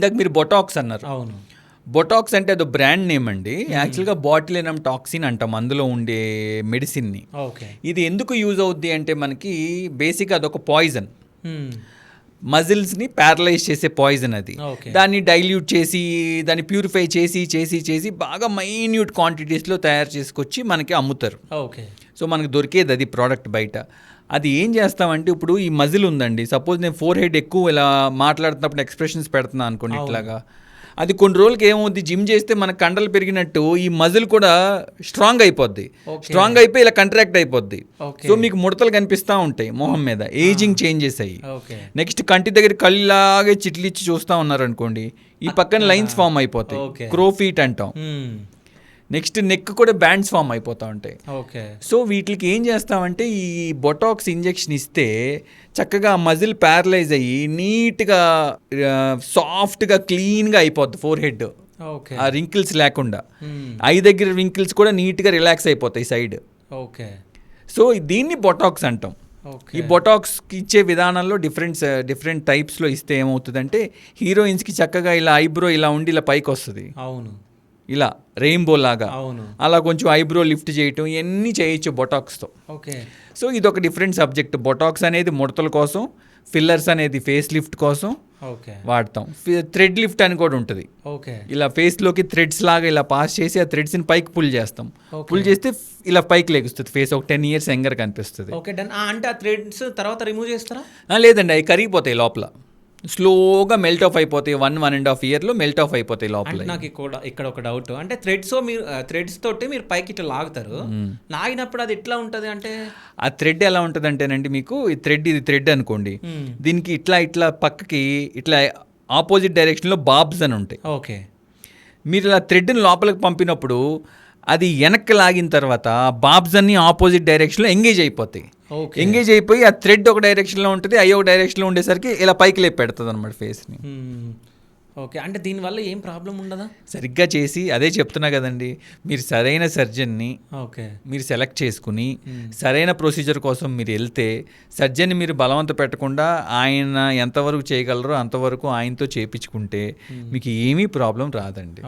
ఇందాక మీరు బొటాక్స్ అన్నారు. అవును. బొటాక్స్ అంటే అది బ్రాండ్ నేమ్ అండి. యాక్చువల్గా బాటిలినం టాక్సిన్ అంటాం అందులో ఉండే మెడిసిన్ని. ఓకే. ఇది ఎందుకు యూజ్ అవుద్ది అంటే మనకి బేసిక్గా అదొక పాయిజన్, మజిల్స్ని ప్యారలైజ్ చేసే పాయిజన్ అది. ఓకే. దాన్ని డైల్యూట్ చేసి దాన్ని ప్యూరిఫై చేసి చేసి చేసి బాగా మైన్యూట్ క్వాంటిటీస్లో తయారు చేసుకొచ్చి మనకి అమ్ముతారు. ఓకే. సో మనకు దొరికేది అది ప్రోడక్ట్ బయట. అది ఏం చేస్తామంటే ఇప్పుడు ఈ మజిల్ ఉందండి, సపోజ్ నేను ఫోర్ హెడ్ ఎక్కువ ఇలా మాట్లాడుతున్నప్పుడు ఎక్స్ప్రెషన్స్ పెడుతున్నాను అనుకోండి ఇట్లాగా, అది కొన్ని రోజులకి ఏమవుద్ది, జిమ్ చేస్తే మన కండలు పెరిగినట్టు ఈ మజిల్ కూడా స్ట్రాంగ్ అయిపోద్ది. స్ట్రాంగ్ అయిపోయి ఇలా కంట్రాక్ట్ అయిపోద్ది. సో మీకు ముడతలు కనిపిస్తూ ఉంటాయి మొహం మీద, ఏజింగ్ చేంజెస్ అయ్యి. నెక్స్ట్ కంటి దగ్గర కళ్ళలాగే చిట్లిచ్చి చూస్తూ ఉన్నారు అనుకోండి, ఈ పక్కన లైన్స్ ఫామ్ అయిపోతాయి, క్రోఫీట్ అంటాం. నెక్స్ట్ నెక్ కూడా బ్యాండ్స్ ఫామ్ అయిపోతూ ఉంటాయి. సో వీటికి ఏం చేస్తామంటే ఈ బొటాక్స్ ఇంజెక్షన్ ఇస్తే చక్కగా మజిల్ ప్యారలైజ్ అయ్యి నీట్గా సాఫ్ట్గా క్లీన్గా అయిపోద్ది ఫోర్ హెడ్, ఆ రింకిల్స్ లేకుండా. ఐ దగ్గర రింకిల్స్ కూడా నీట్గా రిలాక్స్ అయిపోతాయి సైడ్. సో దీన్ని బొటాక్స్ అంటాం. ఈ బొటాక్స్కి ఇచ్చే విధానంలో డిఫరెంట్ టైప్స్లో ఇస్తే ఏమవుతుందంటే హీరోయిన్స్కి చక్కగా ఇలా ఐబ్రో ఇలా ఉండి ఇలా పైకి వస్తుంది. అవును, ఇలా రెయిన్బో లాగా. అలా కొంచెం ఐబ్రో లిఫ్ట్ చేయటం ఇవన్నీ చేయొచ్చు బొటాక్స్తో. సో ఇది ఒక డిఫరెంట్ సబ్జెక్ట్. బొటాక్స్ అనేది ముడతల కోసం, ఫిల్లర్స్ అనేది ఫేస్ లిఫ్ట్ కోసం వాడతాం. థ్రెడ్ లిఫ్ట్ అని కూడా ఉంటుంది. ఇలా ఫేస్లోకి థ్రెడ్స్ లాగా ఇలా పాస్ చేసి ఆ థ్రెడ్స్ని పైకి పుల్ చేస్తాం. పుల్ చేస్తే ఇలా పైకి లెగుస్తుంది ఫేస్, ఒక 10 years యంగర్ కనిపిస్తుంది. అంటే ఆ థ్రెడ్స్ తర్వాత రిమూవ్ చేస్తారా? లేదండి, అవి కరిగిపోతాయి లోపల, స్లోగా మెల్ట్ ఆఫ్ అయిపోతాయి. 1.5 yearలో మెల్ట్ ఆఫ్ అయిపోతాయి లోపల. నాకు ఇక్కడ ఒక డౌట్, అంటే థ్రెడ్స్ తోటి మీరు పైకి ఇట్లా లాగుతారు, లాగినప్పుడు అది ఎట్లా ఉంటుంది? అంటే ఆ థ్రెడ్ ఎలా ఉంటుంది అంటేనండి, మీకు ఇది థ్రెడ్ అనుకోండి, దీనికి ఇట్లా పక్కకి ఇట్లా ఆపోజిట్ డైరెక్షన్లో బాబ్స్ అని ఉంటాయి. మీరు ఇలా థ్రెడ్ని లోపలికి పంపినప్పుడు అది వెనక్కి లాగిన తర్వాత బాబ్స్ అన్ని ఆపోజిట్ డైరెక్షన్లో ఎంగేజ్ అయిపోతాయి. ఎంగేజ్ అయిపోయి ఆ థ్రెడ్ ఒక డైరెక్షన్లో ఉంటుంది, అయ్యో ఒక డైరెక్షన్లో ఉండేసరికి ఇలా పైకి లేపి పెడుతుంది అనమాట ఫేస్ని. అంటే దీనివల్ల ఏం ప్రాబ్లం ఉండదా? సరిగ్గా చేసి అదే చెప్తున్నా కదండి, మీరు సరైన సర్జన్ని మీరు సెలెక్ట్ చేసుకుని సరైన ప్రొసీజర్ కోసం మీరు వెళ్తే, సర్జన్ని మీరు బలవంత పెట్టకుండా ఆయన ఎంతవరకు చేయగలరో అంతవరకు ఆయనతో చేయించుకుంటే మీకు ఏమీ ప్రాబ్లం రాదండి.